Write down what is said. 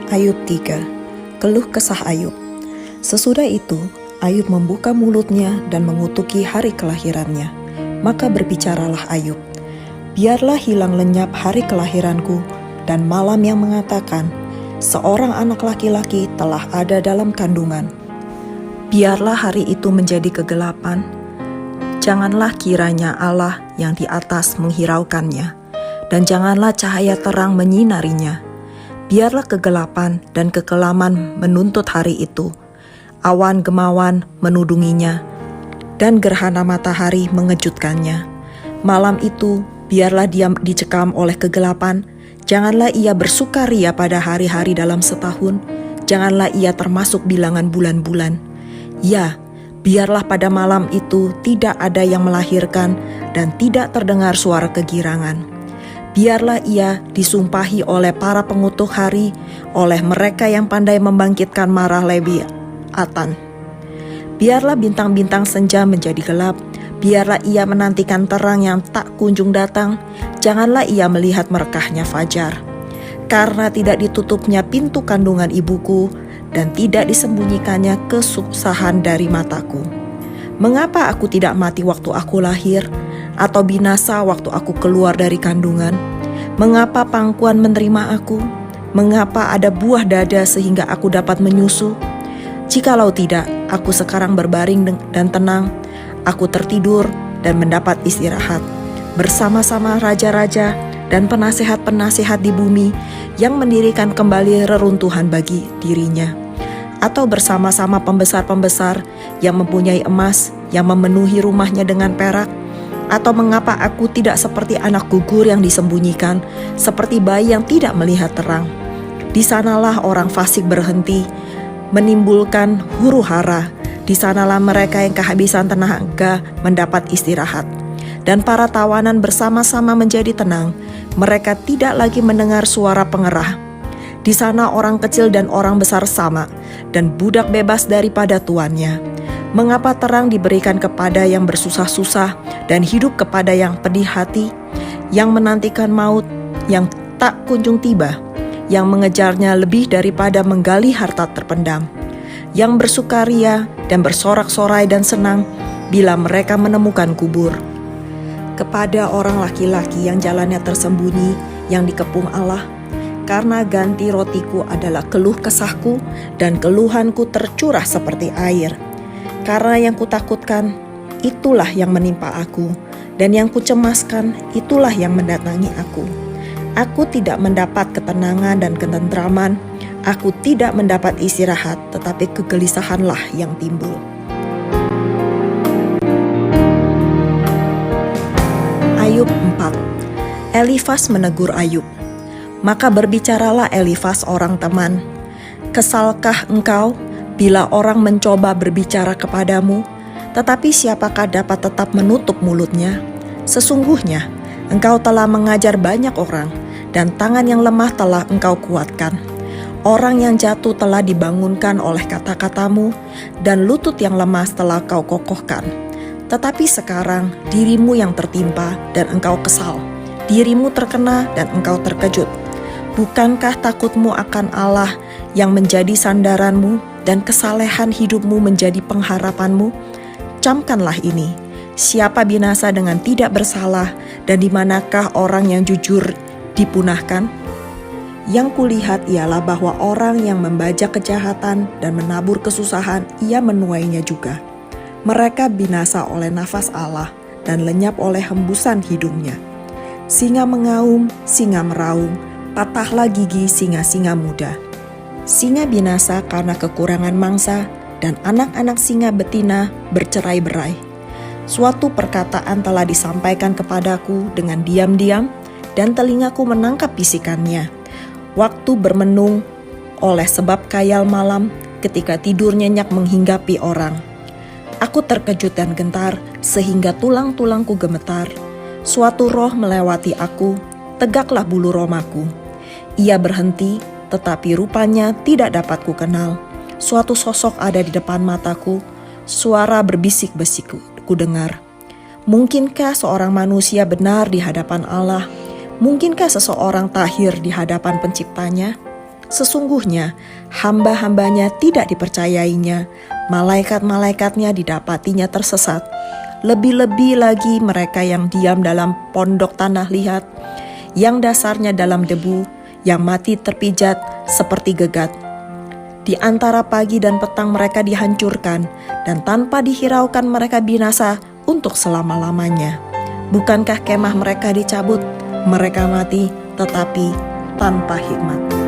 Ayub 3. Keluh kesah Ayub. Sesudah itu, Ayub membuka mulutnya dan mengutuki hari kelahirannya. Maka berbicaralah Ayub, biarlah hilang lenyap hari kelahiranku, dan malam yang mengatakan, seorang anak laki-laki telah ada dalam kandungan. Biarlah hari itu menjadi kegelapan. Janganlah kiranya Allah yang di atas menghiraukannya, dan janganlah cahaya terang menyinarinya. Biarlah kegelapan dan kekelaman menuntut hari itu. Awan gemawan menudunginya, dan gerhana matahari mengejutkannya. Malam itu biarlah dia dicekam oleh kegelapan. Janganlah ia bersukaria pada hari-hari dalam setahun. Janganlah ia termasuk bilangan bulan-bulan. Ya, biarlah pada malam itu tidak ada yang melahirkan dan tidak terdengar suara kegirangan. Biarlah ia disumpahi oleh para pengutuk hari, oleh mereka yang pandai membangkitkan marah Lewiatan. Biarlah bintang-bintang senja menjadi gelap, biarlah ia menantikan terang yang tak kunjung datang, janganlah ia melihat merkahnya fajar. Karena tidak ditutupnya pintu kandungan ibuku, dan tidak disembunyikannya kesusahan dari mataku. Mengapa aku tidak mati waktu aku lahir, atau binasa waktu aku keluar dari kandungan? Mengapa pangkuan menerima aku? Mengapa ada buah dada sehingga aku dapat menyusu? Jikalau tidak, aku sekarang berbaring dan tenang. Aku tertidur dan mendapat istirahat bersama-sama raja-raja dan penasehat-penasehat di bumi yang mendirikan kembali reruntuhan bagi dirinya, atau bersama-sama pembesar-pembesar yang mempunyai emas, yang memenuhi rumahnya dengan perak. Atau mengapa aku tidak seperti anak gugur yang disembunyikan, seperti bayi yang tidak melihat terang? Di sanalah orang fasik berhenti, menimbulkan huru-hara. Di sanalah mereka yang kehabisan tenaga mendapat istirahat. Dan para tawanan bersama-sama menjadi tenang. Mereka tidak lagi mendengar suara pengerah. Di sana orang kecil dan orang besar sama, dan budak bebas daripada tuannya. Mengapa terang diberikan kepada yang bersusah-susah dan hidup kepada yang pedih hati, yang menantikan maut, yang tak kunjung tiba, yang mengejarnya lebih daripada menggali harta terpendam, yang bersukaria dan bersorak-sorai dan senang bila mereka menemukan kubur. Kepada orang laki-laki yang jalannya tersembunyi, yang dikepung Allah, karena ganti rotiku adalah keluh kesahku dan keluhanku tercurah seperti air. Karena yang kutakutkan, itulah yang menimpa aku, dan yang kucemaskan, itulah yang mendatangi aku. Aku tidak mendapat ketenangan dan ketentraman, aku tidak mendapat istirahat, tetapi kegelisahanlah yang timbul. Ayub 4. Elifas menegur Ayub. Maka berbicaralah Elifas orang teman, kesalkah engkau bila orang mencoba berbicara kepadamu, tetapi siapakah dapat tetap menutup mulutnya? Sesungguhnya engkau telah mengajar banyak orang, dan tangan yang lemah telah engkau kuatkan. Orang yang jatuh telah dibangunkan oleh kata-katamu, dan lutut yang lemas telah kau kokohkan. Tetapi sekarang dirimu yang tertimpa dan engkau kesal, dirimu terkena dan engkau terkejut. Bukankah takutmu akan Allah yang menjadi sandaranmu, dan kesalehan hidupmu menjadi pengharapanmu? Camkanlah ini, siapa binasa dengan tidak bersalah, dan di manakah orang yang jujur dipunahkan? Yang kulihat ialah bahwa orang yang membajak kejahatan dan menabur kesusahan, ia menuainya juga. Mereka binasa oleh nafas Allah dan lenyap oleh hembusan hidungnya. Singa mengaum, singa meraung, patahlah gigi singa-singa muda. Singa binasa karena kekurangan mangsa, dan anak-anak singa betina bercerai-berai. Suatu perkataan telah disampaikan kepadaku dengan diam-diam, dan telingaku menangkap bisikannya. Waktu bermenung oleh sebab khayal malam, ketika tidur nyenyak menghinggapi orang. Aku terkejut dan gentar, sehingga tulang-tulangku gemetar. Suatu roh melewati aku, tegaklah bulu romaku. Ia berhenti, tetapi rupanya tidak dapat ku kenal. Suatu sosok ada di depan mataku, suara berbisik-bisik ku dengar. Mungkinkah seorang manusia benar di hadapan Allah? Mungkinkah seseorang tahir di hadapan penciptanya? Sesungguhnya hamba-hambanya tidak dipercayainya, malaikat-malaikatnya didapatinya tersesat. Lebih-lebih lagi mereka yang diam dalam pondok tanah liat, yang dasarnya dalam debu, yang mati terpijat seperti gegat. Di antara pagi dan petang mereka dihancurkan, dan tanpa dihiraukan mereka binasa untuk selama-lamanya. Bukankah kemah mereka dicabut? Mereka mati, tetapi tanpa hikmat.